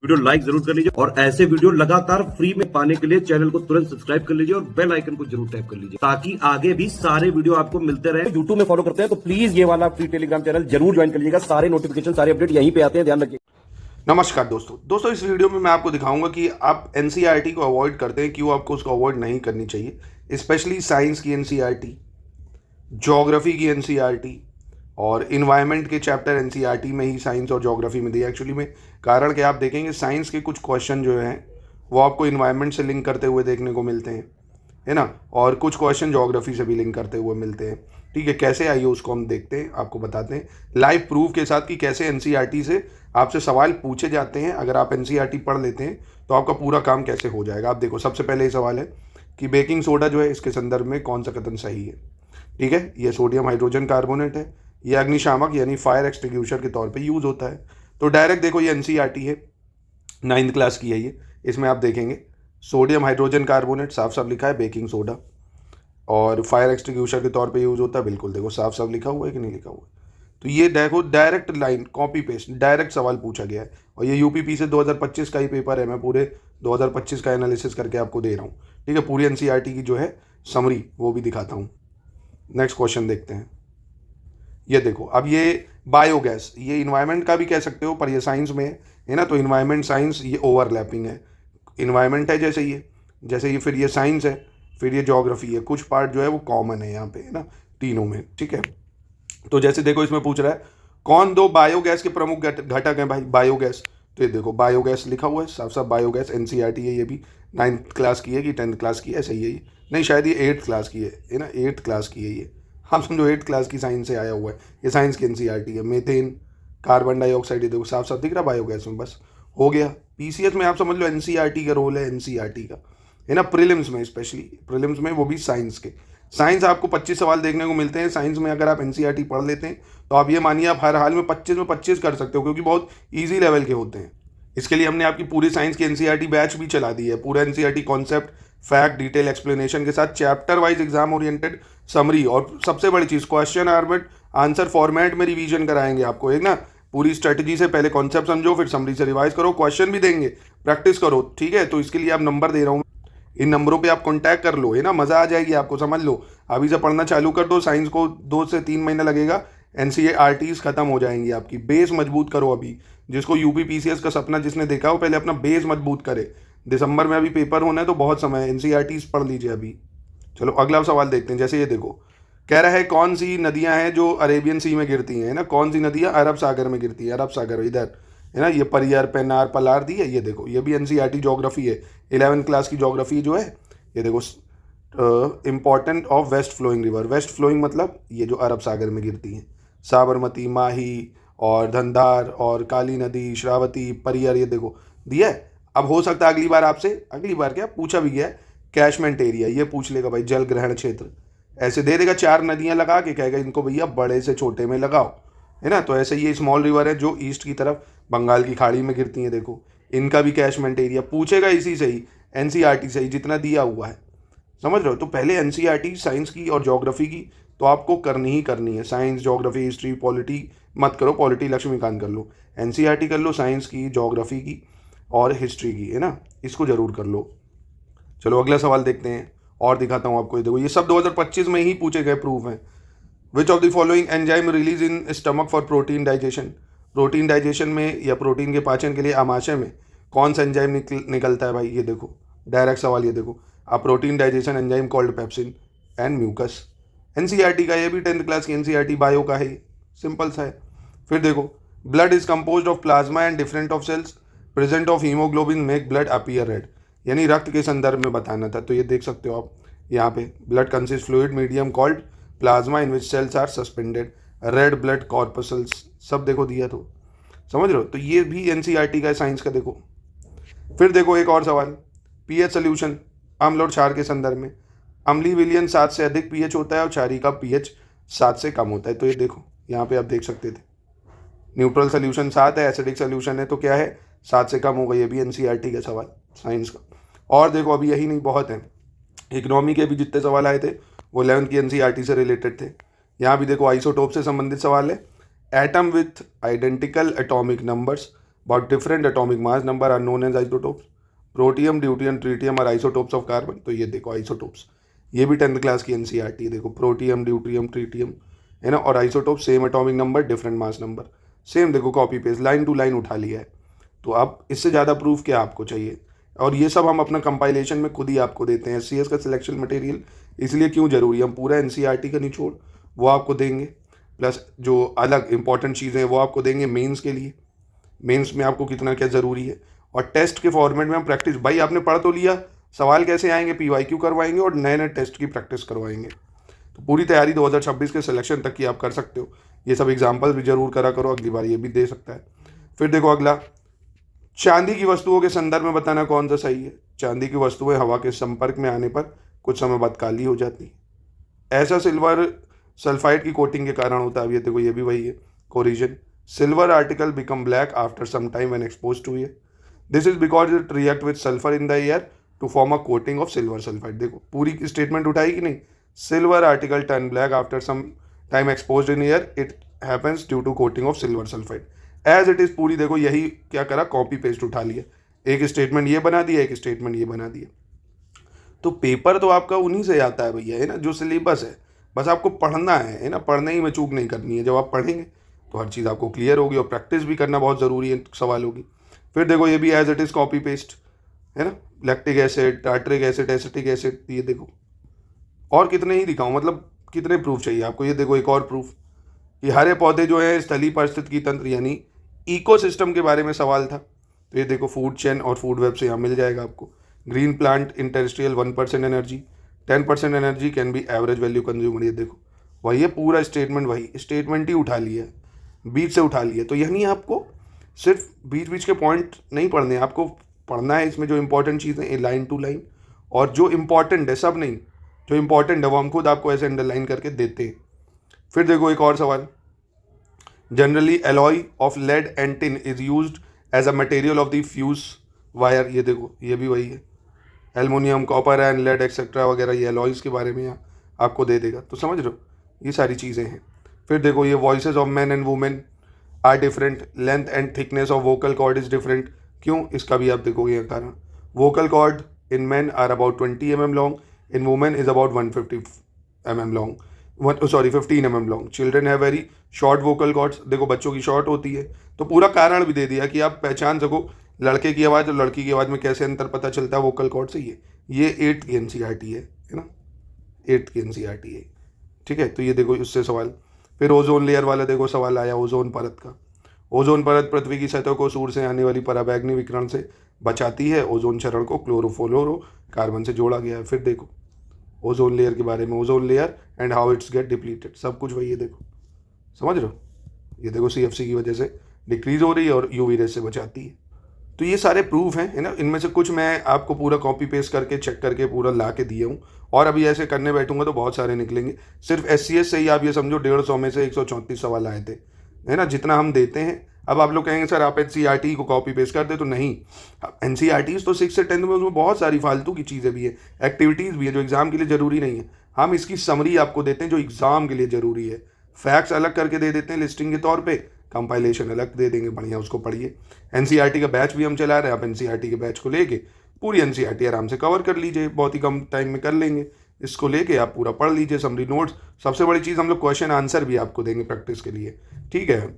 Video like जरूर कर लीजिए और ऐसे वीडियो लगातार फ्री में पाने के लिए चैनल को तुरंत सब्सक्राइब कर लीजिए और बेल आइकन को जरूर टैप कर लीजिए ताकि आगे भी सारे वीडियो आपको मिलते रहे। यूट्यूब में फॉलो करते हैं तो प्लीज ये वाला फ्री टेलीग्राम चैनल जरूर ज्वाइन कर लीजिएगा। सारे नोटिफिकेशन सारे अपडेट यहीं पे आते हैं, ध्यान रखिए। नमस्कार दोस्तों, इस वीडियो में मैं आपको दिखाऊंगा कि आप एनसीईआरटी को अवॉइड करते हैं, क्यों आपको उसको अवॉइड नहीं करनी चाहिए। स्पेशली साइंस की एनसीईआरटी, ज्योग्राफी की एनसीईआरटी और इन्वायरमेंट के चैप्टर एनसीईआरटी में ही साइंस और ज्योग्राफी में दिया एक्चुअली में। कारण कि आप देखेंगे साइंस के कुछ क्वेश्चन जो हैं वो आपको इन्वायरमेंट से लिंक करते हुए देखने को मिलते हैं, है ना, और कुछ क्वेश्चन ज्योग्राफी से भी लिंक करते हुए मिलते हैं। ठीक है, कैसे आइए उसको हम देखते हैं, आपको बताते हैं लाइव प्रूफ के साथ कि कैसे एनसीईआरटी से आपसे सवाल पूछे जाते हैं। अगर आप एनसीईआरटी पढ़ लेते हैं तो आपका पूरा काम कैसे हो जाएगा। आप देखो, सबसे पहले ये सवाल है कि बेकिंग सोडा जो है इसके संदर्भ में कौन सा कथन सही है। ठीक है, ये सोडियम हाइड्रोजन कार्बोनेट है, ये अग्निशामक यानी फायर एक्सटिंग्विशर के तौर पे यूज़ होता है। तो डायरेक्ट देखो, ये एनसीईआरटी है, 9th क्लास की है ये। इसमें आप देखेंगे सोडियम हाइड्रोजन कार्बोनेट साफ साफ लिखा है बेकिंग सोडा, और फायर एक्सटिंग्विशर के तौर पे यूज़ होता है। बिल्कुल देखो साफ साफ लिखा हुआ है कि नहीं लिखा हुआ है। तो ये देखो direct line copy paste direct सवाल पूछा गया है, और ये यूपीपी से 2025 का ही पेपर है। मैं पूरे 2025 का एनालिसिस करके आपको दे रहा हूँ। ठीक है, पूरी एनसीईआरटी की जो है समरी वो भी दिखाता हूँ। नेक्स्ट क्वेश्चन देखते हैं। ये देखो, अब ये बायोगैस, ये इन्वायरमेंट का भी कह सकते हो पर ये साइंस में है ना, तो इन्वायरमेंट साइंस ये ओवरलैपिंग है। इन्वायरमेंट है जैसे ये फिर ये साइंस है, फिर ये ज्योग्राफी है। कुछ पार्ट जो है वो कॉमन है यहाँ पे, है ना, तीनों में। ठीक है, तो जैसे देखो इसमें पूछ रहा है कौन दो बायोगैस के प्रमुख घटक हैं भाई। बायोगैस, तो ये देखो बायोगैस लिखा हुआ है साफ साफ, बायोगैस एनसीईआरटी है। ये भी 9th क्लास की है कि 10th क्लास की है, सही है ये, नहीं शायद ये 8th क्लास की है ना, 8th क्लास की है ये। हम समझो 8th क्लास की साइंस से आया हुआ है, ये साइंस की एनसीईआरटी है। मीथेन, कार्बन डाइऑक्साइड, ये देखो साफ साफ दिख रहा बायोगैस में, बस हो गया। पीसीएस में आप समझ लो एनसीईआरटी का रोल है, एनसीईआरटी का, है ना। प्रीलिम्स में, स्पेशली प्रीलिम्स में, वो भी साइंस के। साइंस आपको 25 सवाल देखने को मिलते हैं। साइंस में अगर आप एनसीईआरटी पढ़ लेते हैं तो आप ये मानिए आप हर हाल में 25 कर सकते हो, क्योंकि बहुत ईजी लेवल के होते हैं। इसके लिए हमने आपकी पूरी साइंस की एनसीईआरटी बैच भी चला दी है। पूरा NCERT concept, fact, detail explanation के साथ chapter wise exam oriented summary, और सबसे बड़ी चीज़ क्वेश्चन आंसर फॉर्मेट में रिवीजन कराएंगे आपको। एक ना पूरी स्ट्रेटजी से पहले कॉन्सेप्ट समझो, फिर समरी से रिवाइज करो, क्वेश्चन भी देंगे, प्रैक्टिस करो। ठीक है, तो इसके लिए आप नंबर दे रहा हूँ, इन नंबरों पे आप कांटेक्ट कर लो, है ना, मज़ा आ जाएगी आपको। समझ लो, अभी से पढ़ना चालू कर दो। साइंस को 2 से 3 महीना लगेगा, एनसीईआरटीज खत्म हो जाएंगी आपकी। बेस मजबूत करो अभी। जिसको यूपी पीसीएस का सपना जिसने देखा हो, पहले अपना बेस मजबूत करे। दिसंबर में अभी पेपर होना है तो बहुत समय है, एनसीईआरटीज पढ़ लीजिए अभी। चलो अगला सवाल देखते हैं। जैसे ये देखो, कह रहा है कौन सी नदियां हैं जो अरेबियन सी में गिरती हैं, है ना, कौन सी नदियां अरब सागर में गिरती हैं। अरब सागर इधर, है ना, ये परियार, पेनार, पलार दी है। ये देखो, ये भी एनसीईआरटी ज्योग्राफी है, 11th क्लास की ज्योग्राफी जो है। ये देखो, important of west flowing river. West flowing मतलब ये जो अरब सागर में गिरती हैं, साबरमती, माही और धंधार और काली नदी, श्रावती, परियार, ये देखो दिया है। अब हो सकता है अगली बार आपसे, अगली बार क्या पूछा भी गया है, कैशमेंट एरिया ये पूछ लेगा भाई, जल ग्रहण क्षेत्र ऐसे दे देगा। 4 नदियां लगा के कहेगा इनको भैया बड़े से छोटे में लगाओ, है ना। तो ऐसे ये स्मॉल रिवर है जो ईस्ट की तरफ बंगाल की खाड़ी में गिरती हैं, देखो इनका भी कैशमेंट एरिया पूछेगा इसी से ही, एनसीईआरटी से ही, जितना दिया हुआ है। समझ रहे हो, तो पहले एनसीईआरटी साइंस की और ज्योग्राफी की तो आपको करनी ही करनी है। साइंस, ज्योग्राफी, हिस्ट्री, पॉलिटी मत करो, पॉलिटी लक्ष्मीकांत कर लो, एनसीईआरटी कर लो, साइंस की, ज्योग्राफी की और हिस्ट्री की, है ना, इसको जरूर कर लो। चलो अगला सवाल देखते हैं और दिखाता हूँ आपको। ये देखो, ये सब 2025 में ही पूछे गए प्रूफ हैं। Which of the following enzyme release in stomach for protein digestion. Protein digestion में या प्रोटीन के पाचन के लिए आमाशय में कौन सा एंजाइम निकलता है भाई। ये देखो डायरेक्ट सवाल, ये देखो, a protein digestion enzyme called pepsin and mucus. NCERT का, ये भी 10th क्लास की एनसीईआरटी बायो का है, सिंपल सा है। फिर देखो, blood is composed of plasma and different of cells present of haemoglobin make blood appear red, यानी रक्त के संदर्भ में बताना था। तो ये देख सकते हो आप यहाँ पे, blood consist fluid medium called plasma in which cells are suspended, red blood corpuscles, सब देखो दिया, तो समझ रहे हो। तो ये भी एनसीईआरटी का है साइंस का। देखो फिर देखो एक और सवाल, पीएच सोल्यूशन अम्ल और क्षार के संदर्भ में। अम्लीय विलयन 7 से अधिक पीएच होता है और क्षारीय का पीएच 7 से कम होता है। तो ये देखो यहाँ पे आप देख सकते थे, न्यूट्रल सोल्यूशन 7 है, एसिडिक सोल्यूशन है तो क्या है 7 से कम होगा। ये भी एनसीईआरटी का सवाल साइंस का। और देखो अभी यही नहीं, बहुत है, इकोनॉमी के भी जितने सवाल आए थे वो 11th की एनसीईआरटी से रिलेटेड थे। यहाँ भी देखो आइसोटोप से संबंधित सवाल है। Atom with identical atomic numbers about different atomic mass number are known as isotopes. Protium, deuterium, tritium और आइसोटोप्स ऑफ कार्बन। तो ये देखो आइसोटोप्स, ये भी 10th क्लास की एनसीईआरटी है। देखो प्रोटियम, ड्यूटियम, ट्रीटियम है ना, और isotope same atomic number different mass number, same देखो copy paste line to line उठा लिया है। तो आप इससे ज़्यादा प्रूफ क्या आपको चाहिए। और ये सब हम अपना कंपाइलेशन में खुद ही आपको देते हैं। एससीएस का सिलेक्शन मटेरियल इसलिए क्यों जरूरी है, हम पूरा एनसीईआरटी का निचोड़ वो आपको देंगे, प्लस जो अलग इंपॉर्टेंट चीज़ें हैं वो आपको देंगे मेंस के लिए, मेंस में आपको कितना क्या ज़रूरी है। और टेस्ट के फॉर्मेट में हम प्रैक्टिस, भाई आपने पढ़ तो लिया, सवाल कैसे आएंगे, पीवाईक्यू करवाएंगे और नए नए टेस्ट की प्रैक्टिस करवाएंगे। तो पूरी तैयारी 2026 के सिलेक्शन तक की आप कर सकते हो। ये सब एग्जाम्पल भी जरूर करा करो, अगली बार ये भी दे सकता है। फिर देखो अगला, चांदी की वस्तुओं के संदर्भ में बताना कौन सा सही है। चांदी की वस्तुएं हवा के संपर्क में आने पर कुछ समय बाद काली हो जाती है। ऐसा सिल्वर सल्फाइड की कोटिंग के कारण होता है। अब ये देखो ये भी वही है, corrosion. Silver article become black after some time when exposed to air. This is because it react with sulphur in the air to form a coating of silver sulphide. देखो पूरी स्टेटमेंट उठाई कि नहीं। Silver article turn black after some time exposed in air, it happens due to coating of silver sulphide. As it is पूरी देखो यही क्या करा, कॉपी पेस्ट उठा लिया, एक स्टेटमेंट ये बना दिया, एक स्टेटमेंट ये बना दिया। तो पेपर तो आपका उन्हीं से आता है भैया, है ना, जो सिलेबस है, बस आपको पढ़ना है ना, पढ़ने ही में चूक नहीं करनी है। जब आप पढ़ेंगे तो हर चीज़ आपको क्लियर होगी, और प्रैक्टिस भी करना बहुत ज़रूरी है सवालों की। फिर देखो ये भी as it is copy paste है ना, lactic acid, tartaric acid, acetic acid, ये देखो। और कितने ही दिखाऊं, मतलब कितने प्रूफ चाहिए आपको। ये देखो एक और प्रूफ कि हरे पौधे जो है स्थलीय पारिस्थितिकी तंत्र यानी इकोसिस्टम के बारे में सवाल था। तो ये देखो फूड चेन और फूड वेब से यहाँ मिल जाएगा आपको। Green plant in terrestrial 1% energy, 10% energy can be average value consumer. ये देखो वही है पूरा स्टेटमेंट, वही स्टेटमेंट ही उठा लिया है, बीच से उठा लिया। तो यानी आपको सिर्फ बीच बीच के पॉइंट नहीं पढ़ने, आपको पढ़ना है इसमें जो इंपॉर्टेंट चीज़ें लाइन टू लाइन, और जो इंपॉर्टेंट है सब नहीं, जो इंपॉर्टेंट है वो हम खुद आपको ऐसे अंडरलाइन करके देते हैं। फिर देखो एक और सवाल, generally alloy of lead and tin is used as a material of the fuse wire. ये देखो ये भी वही है, aluminium, copper and lead etcetera वगैरह, ये एलॉयज़ के बारे में यहाँ आपको दे देगा। तो समझ रहे हो ये सारी चीज़ें हैं। फिर देखो ये voices of man and women are different, length and thickness of vocal cord is different. क्यों, इसका भी आप देखोगे यहाँ कारण। Vocal cord in man are about 20 mm long, in women is about 150 mm long, 15 mm long. Children have very short vocal cords, देखो बच्चों की शॉर्ट होती है। तो पूरा कारण भी दे दिया कि आप पहचान सको लड़के की आवाज़ और लड़की की आवाज़ में कैसे अंतर पता चलता है वोकल कॉर्ड से। ये 8th की एनसीईआरटी है ना, 8th की एनसीईआरटी है, ठीक है। तो ये देखो उससे सवाल। फिर ओजोन लेयर वाला देखो सवाल आया, ओजोन परत का। ओजोन परत पृथ्वी की सतह को सूर्य से आने वाली पराबैंगनी विकिरण से बचाती है। ओजोन क्षरण को क्लोरोफ्लोरो कार्बन से जोड़ा गया है। फिर देखो ओजोन लेयर के बारे में, ozone layer and how it's get depleted, सब कुछ वही है। देखो समझ रहे हो, ये देखो सीएफसी की वजह से डिक्रीज हो रही है और यूवी रेस से बचाती है। तो ये सारे प्रूफ हैं, है ना। इनमें से कुछ मैं आपको पूरा कॉपी पेस्ट करके चेक करके पूरा ला के दिया हूँ, और अभी ऐसे करने बैठूंगा तो बहुत सारे निकलेंगे। सिर्फ एससीएस से ही आप ये समझो 150 में से 134 सवाल आए थे, है ना, जितना हम देते हैं। अब आप लोग कहेंगे सर आप एनसीईआरटी को कॉपी पेस्ट कर दे, तो नहीं, एनसीईआरटी तो 6 से 10 में उसमें बहुत सारी फालतू की चीज़ें भी है, एक्टिविटीज़ भी है जो एग्जाम के लिए ज़रूरी नहीं है। हम इसकी समरी आपको देते हैं जो एग्जाम के लिए ज़रूरी है। फैक्ट्स अलग करके दे देते हैं लिस्टिंग के तौर पे, कंपाइलेशन अलग दे देंगे, बढ़िया उसको पढ़िए। एनसीईआरटी का बैच भी हम चला रहे हैं, आप एनसीईआरटी के बैच को लेके पूरी एनसीईआरटी आराम से कवर कर लीजिए, बहुत ही कम टाइम में कर लेंगे। इसको लेके आप पूरा पढ़ लीजिए, समरी नोट्स। सबसे बड़ी चीज़ हम लोग क्वेश्चन आंसर भी आपको देंगे प्रैक्टिस के लिए, ठीक है।